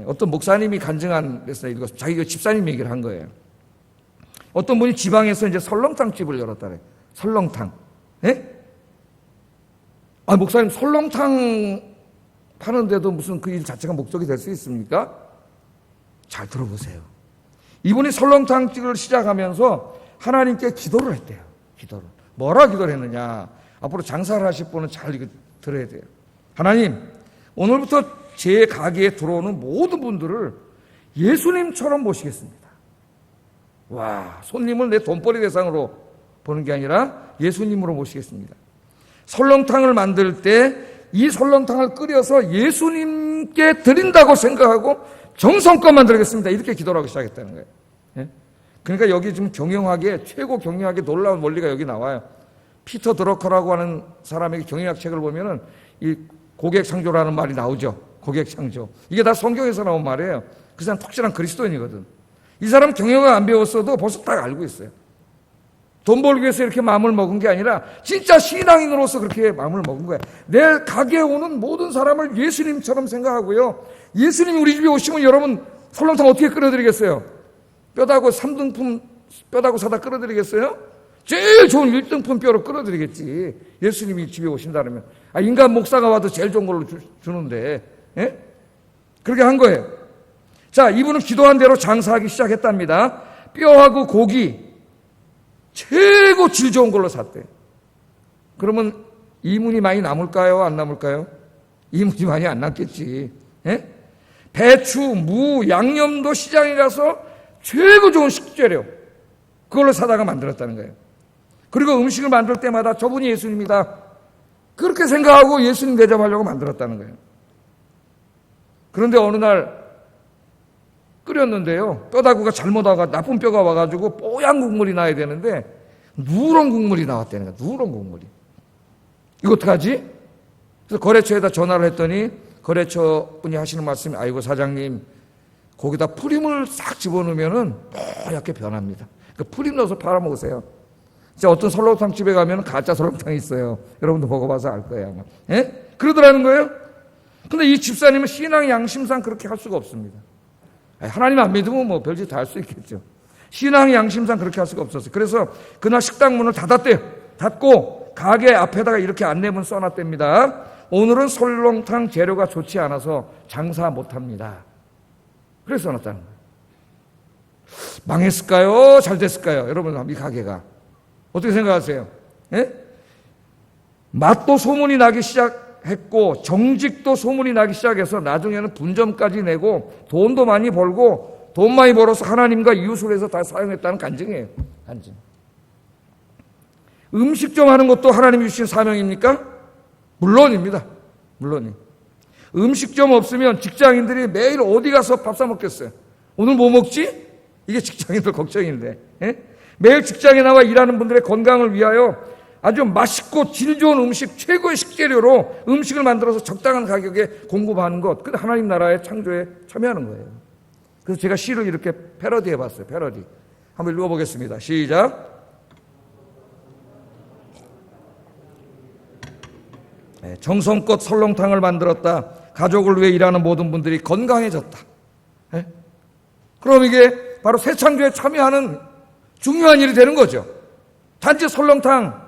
어떤 목사님이 간증한 데서 읽었어요. 자기가 집사님 얘기를 한 거예요. 어떤 분이 지방에서 이제 설렁탕 집을 열었다래. 설렁탕. 예? 목사님 설렁탕 파는데도 무슨 그 일 자체가 목적이 될 수 있습니까? 잘 들어보세요. 이분이 설렁탕집을 시작하면서 하나님께 기도를 했대요. 기도를. 뭐라 기도를 했느냐? 앞으로 장사를 하실 분은 잘 이거 들어야 돼요. 하나님, 오늘부터 제 가게에 들어오는 모든 분들을 예수님처럼 모시겠습니다. 와, 손님을 내 돈벌이 대상으로 보는 게 아니라 예수님으로 모시겠습니다. 설렁탕을 만들 때 이 설렁탕을 끓여서 예수님께 드린다고 생각하고 정성껏 만들겠습니다. 이렇게 기도를 하기 시작했다는 거예요. 예? 그러니까 여기 지금 경영학에 최고 경영학에 놀라운 원리가 여기 나와요. 피터 드러커라고 하는 사람에게 경영학 책을 보면은 이 고객창조라는 말이 나오죠. 고객창조. 이게 다 성경에서 나온 말이에요. 그 사람 확실한 그리스도인이거든. 이 사람 경영학 안 배웠어도 벌써 딱 알고 있어요. 돈 벌기 위해서 이렇게 마음을 먹은 게 아니라 진짜 신앙인으로서 그렇게 마음을 먹은 거예요. 내 가게에 오는 모든 사람을 예수님처럼 생각하고요. 예수님이 우리 집에 오시면 여러분 설렁탕 어떻게 끓여드리겠어요? 뼈다고 3등품 뼈다고 사다 끓여드리겠어요? 제일 좋은 1등품 뼈로 끓여드리겠지. 예수님이 집에 오신다면. 인간 목사가 와도 제일 좋은 걸로 주는데. 예? 그렇게 한 거예요. 자, 이분은 기도한 대로 장사하기 시작했답니다. 뼈하고 고기 최고 질 좋은 걸로 샀대. 그러면 이문이 많이 남을까요? 안 남을까요? 이문이 많이 안 남겠지. 예? 배추, 무, 양념도 시장에 가서 최고 좋은 식재료 그걸로 사다가 만들었다는 거예요. 그리고 음식을 만들 때마다 저분이 예수님이다 그렇게 생각하고 예수님 대접하려고 만들었다는 거예요. 그런데 어느 날 끓였는데요. 뼈다구가 잘못 와가 나쁜 뼈가 와가지고 뽀얀 국물이 나야 되는데 누런 국물이 나왔다는 거야. 누런 국물이. 이거 어떡하지? 그래서 거래처에다 전화를 했더니 거래처 분이 하시는 말씀이 아이고 사장님 거기다 프림을 싹 집어넣으면은 뽀얗게 변합니다. 그 프림 넣어서 팔아먹으세요. 진짜 어떤 설렁탕 집에 가면 가짜 설렁탕이 있어요. 여러분도 먹어봐서 알 거예요 아마. 예? 그러더라는 거예요. 근데 이 집사님은 신앙 양심상 그렇게 할 수가 없습니다. 하나님 안 믿으면 뭐 별짓 다 할 수 있겠죠. 신앙 양심상 그렇게 할 수가 없었어요. 그래서 그날 식당 문을 닫았대요. 닫고 가게 앞에다가 이렇게 안내문 써놨답니다. 오늘은 설렁탕 재료가 좋지 않아서 장사 못합니다. 그래서 써놨다는 거예요. 망했을까요? 잘 됐을까요? 여러분 이 가게가 어떻게 생각하세요? 예? 맛도 소문이 나기 시작했고 정직도 소문이 나기 시작해서 나중에는 분점까지 내고 돈도 많이 벌고 돈 많이 벌어서 하나님과 이웃을 위해서 다 사용했다는 간증이에요. 간증. 음식점 하는 것도 하나님이 주신 사명입니까? 물론입니다. 물론이. 음식점 없으면 직장인들이 매일 어디 가서 밥 사 먹겠어요? 오늘 뭐 먹지? 이게 직장인들 걱정인데. 예? 매일 직장에 나와 일하는 분들의 건강을 위하여 아주 맛있고 질 좋은 음식, 최고의 식재료로 음식을 만들어서 적당한 가격에 공급하는 것. 그 하나님 나라의 창조에 참여하는 거예요. 그래서 제가 시를 이렇게 패러디 해봤어요. 패러디. 한번 읽어보겠습니다. 시작. 정성껏 설렁탕을 만들었다. 가족을 위해 일하는 모든 분들이 건강해졌다. 네? 그럼 이게 바로 새 창조에 참여하는 중요한 일이 되는 거죠. 단지 설렁탕,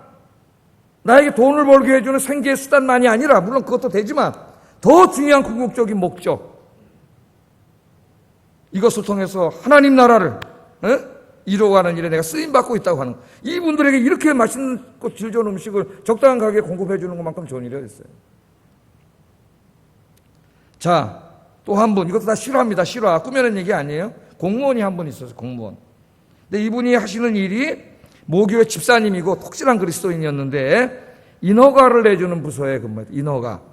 나에게 돈을 벌게 해주는 생계의 수단만이 아니라 물론 그것도 되지만 더 중요한 궁극적인 목적, 이것을 통해서 하나님 나라를 이루어가는 일에 내가 쓰임받고 있다고 하는 거예요. 이분들에게 이렇게 맛있는 질 좋은 음식을 적당한 가격에 공급해 주는 것만큼 좋은 일이 어딨어요. 자, 또 한 분, 이것도 다 실화입니다. 실화. 꾸며낸 얘기 아니에요. 공무원이 한 분 있었어요. 공무원. 근데 이분이 하시는 일이 모교의 집사님이고 톡실한 그리스도인이었는데 인허가를 내주는 부서에 근무해요. 인허가.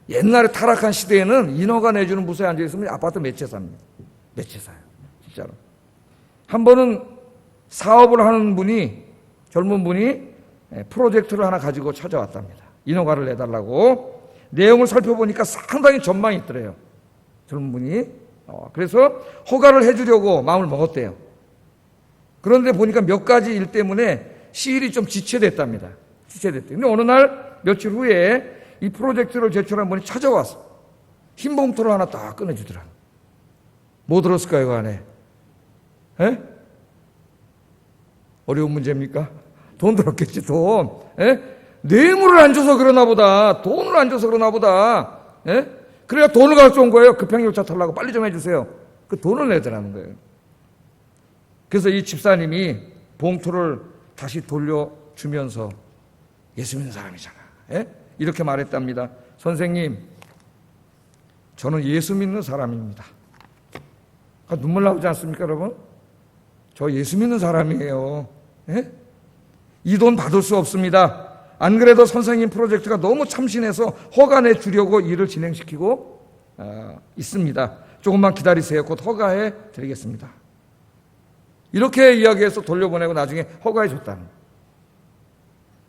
옛날에 타락한 시대에는 인허가 내주는 부서에 앉아있으면 아파트 몇 채 삽니다. 몇 채 사요. 진짜로. 한 번은 사업을 하는 분이, 젊은 분이 프로젝트를 하나 가지고 찾아왔답니다. 인허가를 내달라고. 내용을 살펴보니까 상당히 전망이 있더래요. 젊은 분이. 그래서 허가를 해주려고 마음을 먹었대요. 그런데 보니까 몇 가지 일 때문에 시일이 좀 지체됐답니다. 지체됐대요. 근데 어느 날 며칠 후에 이 프로젝트를 제출한 분이 찾아와서 흰 봉투를 하나 딱 꺼내주더라. 뭐 들었을까요, 그 안에? 에? 어려운 문제입니까? 돈 들었겠지, 돈. 에? 뇌물을 안 줘서 그러나 보다. 돈을 안 줘서 그러나 보다. 에? 그래야 돈을 가지고 온 거예요. 급행열차 타려고 빨리 좀 해주세요. 그 돈을 내더라는 거예요. 그래서 이 집사님이 봉투를 다시 돌려주면서 예수 믿는 사람이잖아. 에? 이렇게 말했답니다. 선생님, 저는 예수 믿는 사람입니다. 눈물 나오지 않습니까, 여러분? 저 예수 믿는 사람이에요. 예? 이 돈 받을 수 없습니다. 안 그래도 선생님 프로젝트가 너무 참신해서 허가 내주려고 일을 진행시키고 있습니다. 조금만 기다리세요. 곧 허가해 드리겠습니다. 이렇게 이야기해서 돌려보내고 나중에 허가해 줬다는 거예요.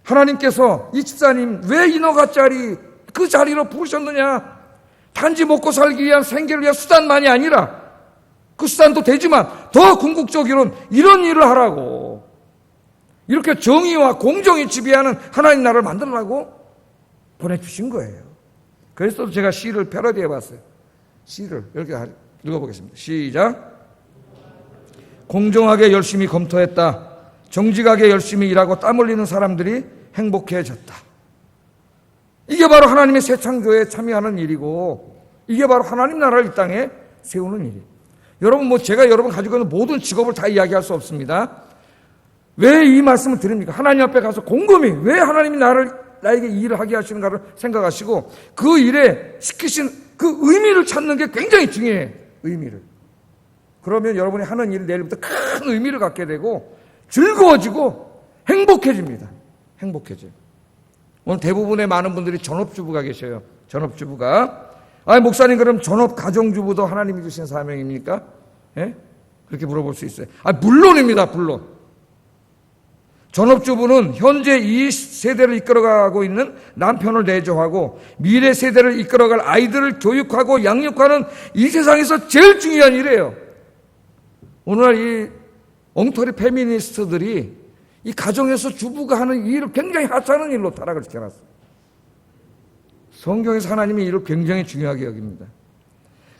하나님께서 이 집사님 왜 인허가 자리 그 자리로 부르셨느냐? 단지 먹고 살기 위한 생계를 위한 수단만이 아니라 그 수단도 되지만 더 궁극적으로는 이런 일을 하라고, 이렇게 정의와 공정이 지배하는 하나님 나라를 만들라고 보내주신 거예요. 그래서 제가 시를 패러디해 봤어요. 시를 이렇게 읽어보겠습니다. 시작. 공정하게 열심히 검토했다. 정직하게 열심히 일하고 땀 흘리는 사람들이 행복해졌다. 이게 바로 하나님의 새 창조에 참여하는 일이고, 이게 바로 하나님 나라를 이 땅에 세우는 일이에요. 여러분, 제가 여러분 가지고 있는 모든 직업을 다 이야기할 수 없습니다. 왜 이 말씀을 드립니까? 하나님 앞에 가서 곰곰이 왜 하나님이 나에게 이 일을 하게 하시는가를 생각하시고 그 일에 시키신 그 의미를 찾는 게 굉장히 중요해요. 의미를. 그러면 여러분이 하는 일이 내일부터 큰 의미를 갖게 되고 즐거워지고 행복해집니다. 행복해져요. 오늘 대부분의 많은 분들이 전업주부가 계셔요. 전업주부가. 목사님, 그럼 전업 가정주부도 하나님이 주신 사명입니까? 예? 그렇게 물어볼 수 있어요. 물론입니다. 물론. 전업주부는 현재 이 세대를 이끌어가고 있는 남편을 내조하고 미래 세대를 이끌어갈 아이들을 교육하고 양육하는 이 세상에서 제일 중요한 일이에요. 오늘날 이 엉터리 페미니스트들이 이 가정에서 주부가 하는 이 일을 굉장히 하찮은 일로 타락을 시켜놨어요. 성경에서 하나님이 이를 굉장히 중요하게 여깁니다.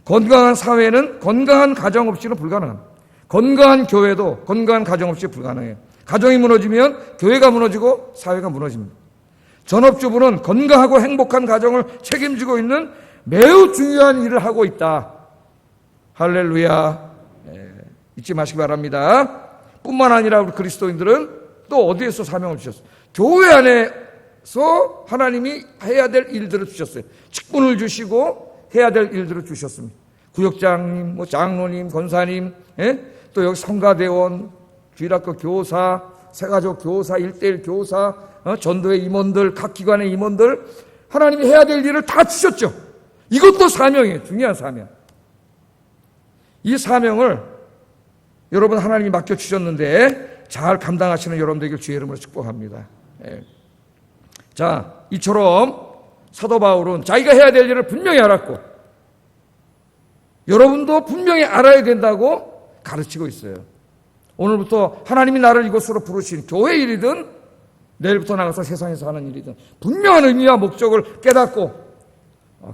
건강한 사회는 건강한 가정 없이는 불가능합니다. 건강한 교회도 건강한 가정 없이 불가능해요. 가정이 무너지면 교회가 무너지고 사회가 무너집니다. 전업주부는 건강하고 행복한 가정을 책임지고 있는 매우 중요한 일을 하고 있다. 할렐루야. 잊지 마시기 바랍니다. 뿐만 아니라 우리 그리스도인들은 또 어디에서 사명을 주셨어요? 교회 안에서 하나님이 해야 될 일들을 주셨어요. 직분을 주시고 해야 될 일들을 주셨습니다. 구역장님, 장로님, 권사님, 또 여기 성가대원, 주일학교 교사, 새가족 교사, 1:1 교사, 전도의 임원들, 각 기관의 임원들, 하나님이 해야 될 일을 다 주셨죠. 이것도 사명이에요. 중요한 사명. 이 사명을 여러분 하나님이 맡겨주셨는데 잘 감당하시는 여러분 되길 주의 이름으로 축복합니다. 자, 이처럼 사도 바울은 자기가 해야 될 일을 분명히 알았고 여러분도 분명히 알아야 된다고 가르치고 있어요. 오늘부터 하나님이 나를 이곳으로 부르신 교회 일이든 내일부터 나가서 세상에서 하는 일이든 분명한 의미와 목적을 깨닫고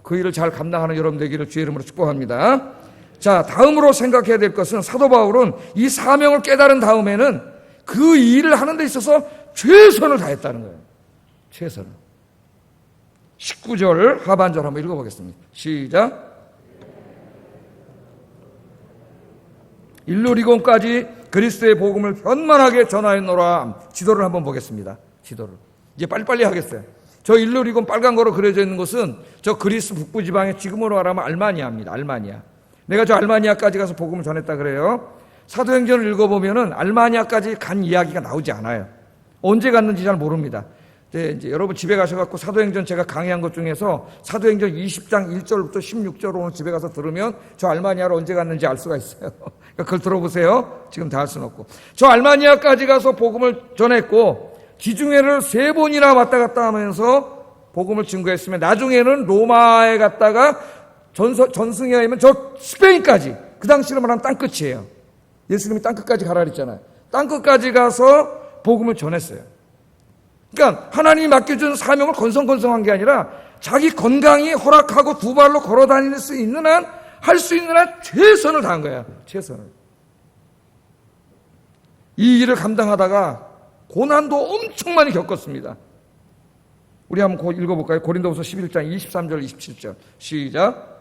그 일을 잘 감당하는 여러분 되기를 주의 이름으로 축복합니다. 자, 다음으로 생각해야 될 것은 사도 바울은 이 사명을 깨달은 다음에는 그 일을 하는 데 있어서 최선을 다했다는 거예요. 최선을. 19절 하반절 한번 읽어보겠습니다. 시작. 일루리곤까지 그리스도의 복음을 현만하게 전하였노라. 지도를 한번 보겠습니다. 지도를. 이제 빨리빨리 하겠어요. 저 일루리곤 빨간 거로 그려져 있는 곳은 저 그리스 북부 지방의 지금으로 말하면 알마니아입니다. 알마니아. 내가 저 알마니아까지 가서 복음을 전했다 그래요. 사도행전을 읽어보면은 알마니아까지 간 이야기가 나오지 않아요. 언제 갔는지 잘 모릅니다. 이제 여러분 집에 가셔갖고 사도행전 제가 강의한 것 중에서 사도행전 20장 1절부터 16절 오늘 집에 가서 들으면 저 알마니아로 언제 갔는지 알 수가 있어요. 그러니까 그걸 들어보세요. 지금 다 할 수는 없고. 저 알마니아까지 가서 복음을 전했고 지중해를 3번이나 왔다 갔다 하면서 복음을 증거했으면 나중에는 로마에 갔다가 전승에 하면 저 스페인까지, 그 당시로 말하면 땅끝이에요. 예수님이 땅끝까지 가라 그랬잖아요. 땅끝까지 가서 복음을 전했어요. 그러니까 하나님이 맡겨준 사명을 건성건성한 게 아니라 자기 건강이 허락하고 두 발로 걸어 다닐 수 있는 한, 할 수 있는 한 최선을 다한 거야. 최선을. 이 일을 감당하다가 고난도 엄청 많이 겪었습니다. 우리 한번 읽어볼까요? 고린도후서 11장 23절 27절 시작.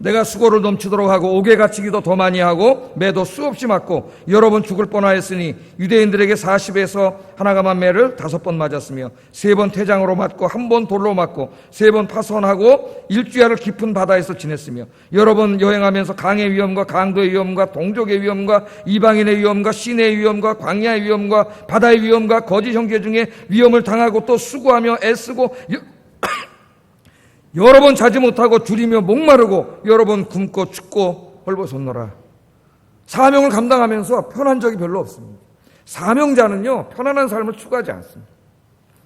내가 수고를 넘치도록 하고 옥에 갇히기도 더 많이 하고 매도 수없이 맞고 여러 번 죽을 뻔하였으니 유대인들에게 40에서 하나가만 매를 5번 맞았으며 3번 태장으로 맞고 1번 돌로 맞고 3번 파손하고 일주야를 깊은 바다에서 지냈으며 여러 번 여행하면서 강의 위험과 강도의 위험과 동족의 위험과 이방인의 위험과 시내의 위험과 광야의 위험과 바다의 위험과 거짓 형제 중에 위험을 당하고 또 수고하며 애쓰고 여러 번 자지 못하고 줄이며 목마르고 여러 번 굶고 춥고 헐벗었노라. 사명을 감당하면서 편한 적이 별로 없습니다. 사명자는요, 편안한 삶을 추구하지 않습니다.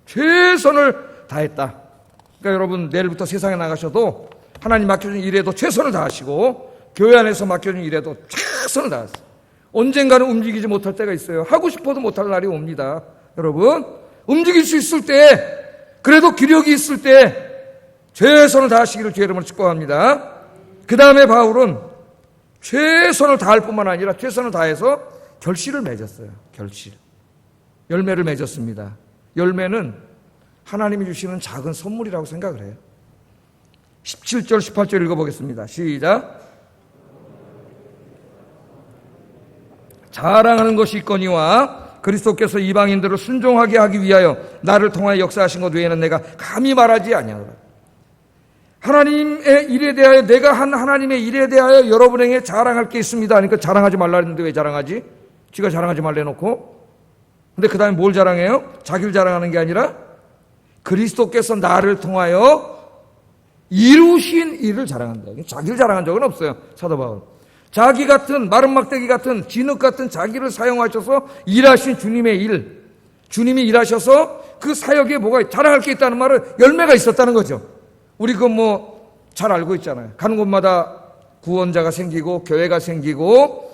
최선을 다했다. 그러니까 여러분 내일부터 세상에 나가셔도 하나님 맡겨준 일에도 최선을 다하시고 교회 안에서 맡겨준 일에도 최선을 다하세요. 언젠가는 움직이지 못할 때가 있어요. 하고 싶어도 못할 날이 옵니다. 여러분 움직일 수 있을 때, 그래도 기력이 있을 때 최선을 다하시기를 주의 이름으로 축복합니다. 그 다음에 바울은 최선을 다할 뿐만 아니라 최선을 다해서 결실을 맺었어요. 결실. 열매를 맺었습니다. 열매는 하나님이 주시는 작은 선물이라고 생각을 해요. 17절 18절 읽어보겠습니다. 시작. 자랑하는 것이 있거니와 그리스도께서 이방인들을 순종하게 하기 위하여 나를 통하여 역사하신 것 외에는 내가 감히 말하지 아니하노라. 하나님의 일에 대하여, 내가 한 하나님의 일에 대하여 여러분에게 자랑할 게 있습니다. 그러니까 자랑하지 말라 했는데 왜 자랑하지? 지가 자랑하지 말라 해놓고. 근데 그 다음에 뭘 자랑해요? 자기를 자랑하는 게 아니라 그리스도께서 나를 통하여 이루신 일을 자랑한다. 자기를 자랑한 적은 없어요. 사도 바울. 자기 같은 마른 막대기 같은 진흙 같은 자기를 사용하셔서 일하신 주님의 일, 주님이 일하셔서 그 사역에 뭐가 자랑할 게 있다는 말은 열매가 있었다는 거죠. 우리 그거 잘 알고 있잖아요. 가는 곳마다 구원자가 생기고 교회가 생기고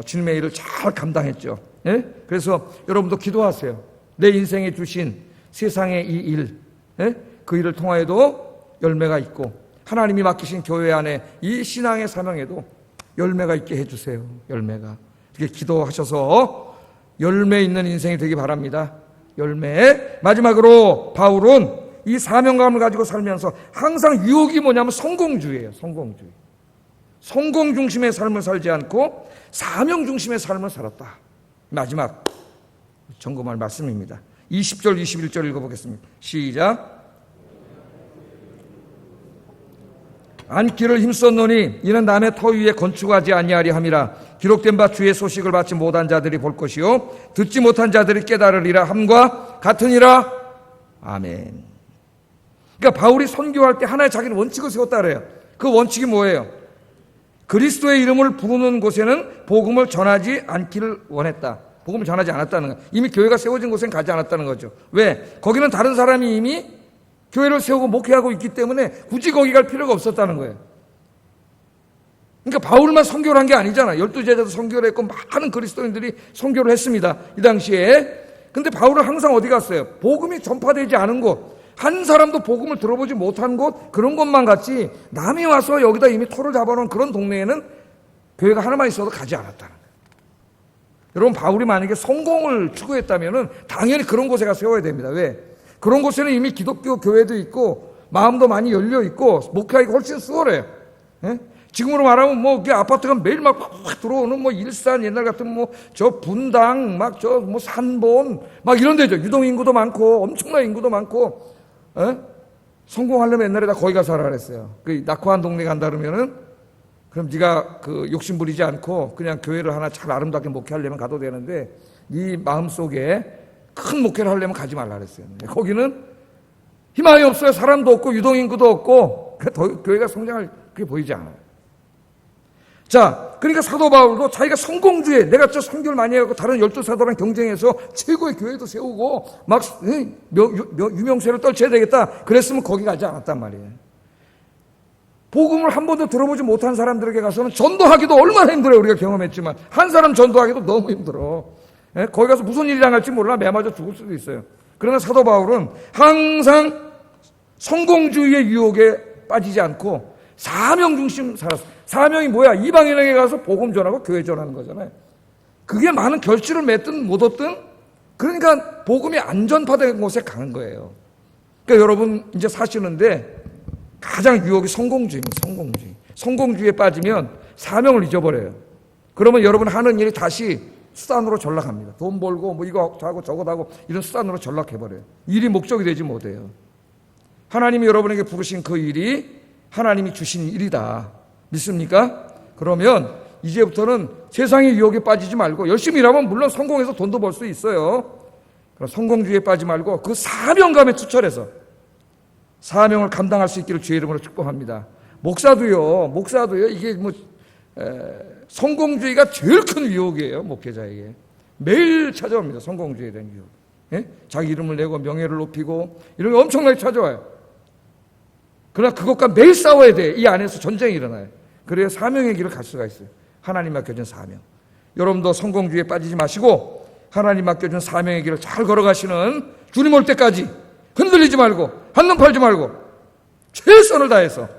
주님의 일을 잘 감당했죠. 예? 그래서 여러분도 기도하세요. 내 인생에 주신 세상의 이 일, 예? 그 일을 통하여도 열매가 있고 하나님이 맡기신 교회 안에 이 신앙의 사명에도 열매가 있게 해주세요. 열매가. 이렇게 기도하셔서 열매 있는 인생이 되기 바랍니다. 열매. 마지막으로 바울은 이 사명감을 가지고 살면서 항상 유혹이 뭐냐면 성공주의예요. 성공주의. 성공 중심의 삶을 살지 않고 사명 중심의 삶을 살았다. 마지막 점검할 말씀입니다. 20절 21절 읽어보겠습니다. 시작. 앉기를 힘썼노니 이는 남의 터 위에 건축하지 아니하리 함이라. 기록된 바 주의 소식을 받지 못한 자들이 볼 것이요 듣지 못한 자들이 깨달으리라 함과 같으니라. 아멘. 그러니까 바울이 선교할 때 하나의 자기는 원칙을 세웠다 그래요. 그 원칙이 뭐예요? 그리스도의 이름을 부르는 곳에는 복음을 전하지 않기를 원했다. 복음을 전하지 않았다는 거예요. 이미 교회가 세워진 곳엔 가지 않았다는 거죠. 왜? 거기는 다른 사람이 이미 교회를 세우고 목회하고 있기 때문에 굳이 거기 갈 필요가 없었다는 거예요. 그러니까 바울만 선교를 한 게 아니잖아요. 12제자도 선교를 했고 많은 그리스도인들이 선교를 했습니다. 이 당시에. 근데 바울은 항상 어디 갔어요? 복음이 전파되지 않은 곳, 한 사람도 복음을 들어보지 못한 곳, 그런 곳만 갔지 남이 와서 여기다 이미 토를 잡아놓은 그런 동네에는 교회가 하나만 있어도 가지 않았다는 거예요. 여러분 바울이 만약에 성공을 추구했다면 당연히 그런 곳에 가 세워야 됩니다. 왜? 그런 곳에는 이미 기독교 교회도 있고 마음도 많이 열려 있고 목회하기가 훨씬 수월해요. 예? 지금으로 말하면 뭐 그 아파트가 매일 막 확 들어오는 뭐 일산 옛날 같은 뭐 저 분당 막 저 뭐 산본 막 이런 데죠. 유동 인구도 많고 엄청난 인구도 많고 성공하려면 옛날에 다 거기 가서 하라 그랬어요. 그 낙후한 동네 간다 그러면은 그럼 네가 그 욕심 부리지 않고 그냥 교회를 하나 잘 아름답게 목회하려면 가도 되는데 네 마음속에 큰 목회를 하려면 가지 말라 그랬어요. 거기는 희망이 없어요. 사람도 없고 유동 인구도 없고 교회가 성장할 그게 보이지 않아요. 자, 그러니까 사도 바울도 자기가 성공주의, 내가 저 선교를 많이 해갖고 다른 12사도랑 경쟁해서 최고의 교회도 세우고 막 유명세를 떨쳐야 되겠다. 그랬으면 거기 가지 않았단 말이에요. 복음을 한 번도 들어보지 못한 사람들에게 가서는 전도하기도 얼마나 힘들어요. 우리가 경험했지만 한 사람 전도하기도 너무 힘들어. 거기 가서 무슨 일이 당할지 몰라. 매 맞아 죽을 수도 있어요. 그러나 사도 바울은 항상 성공주의의 유혹에 빠지지 않고 사명 중심 살았어요. 사명이 뭐야? 이방인에게 가서 복음 전하고 교회 전하는 거잖아요. 그게 많은 결실을 맺든 못 얻든 그러니까 복음이 안전파된 곳에 가는 거예요. 그러니까 여러분 이제 사시는데 가장 유혹이 성공주의입니다. 성공주의. 성공주의에 빠지면 사명을 잊어버려요. 그러면 여러분 하는 일이 다시 수단으로 전락합니다. 돈 벌고 뭐 이거 하고 저거 하고 이런 수단으로 전락해버려요. 일이 목적이 되지 못해요. 하나님이 여러분에게 부르신 그 일이 하나님이 주신 일이다. 믿습니까? 그러면 이제부터는 세상의 유혹에 빠지지 말고 열심히 일하면 물론 성공해서 돈도 벌 수 있어요. 그럼 성공주의에 빠지지 말고 그 사명감에 투철해서 사명을 감당할 수 있기를 주의 이름으로 축복합니다. 목사도요 이게 뭐 성공주의가 제일 큰 유혹이에요. 목회자에게 매일 찾아옵니다. 성공주의에 대한 유혹. 예? 자기 이름을 내고 명예를 높이고 이런 게 엄청나게 찾아와요. 그러나 그것과 매일 싸워야 돼. 이 안에서 전쟁이 일어나요. 그래야 사명의 길을 갈 수가 있어요. 하나님 맡겨준 사명. 여러분도 성공주의에 빠지지 마시고 하나님 맡겨준 사명의 길을 잘 걸어가시는 주님 올 때까지 흔들리지 말고 한눈 팔지 말고 최선을 다해서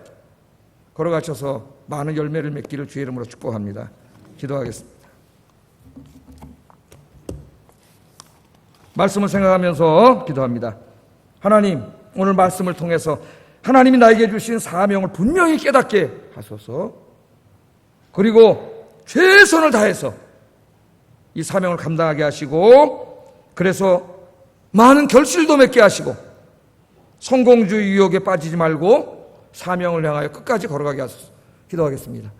걸어가셔서 많은 열매를 맺기를 주의 이름으로 축복합니다. 기도하겠습니다. 말씀을 생각하면서 기도합니다. 하나님, 오늘 말씀을 통해서 하나님이 나에게 주신 사명을 분명히 깨닫게 하소서. 그리고 최선을 다해서 이 사명을 감당하게 하시고 그래서 많은 결실도 맺게 하시고 성공주의 유혹에 빠지지 말고 사명을 향하여 끝까지 걸어가게 하소서. 기도하겠습니다.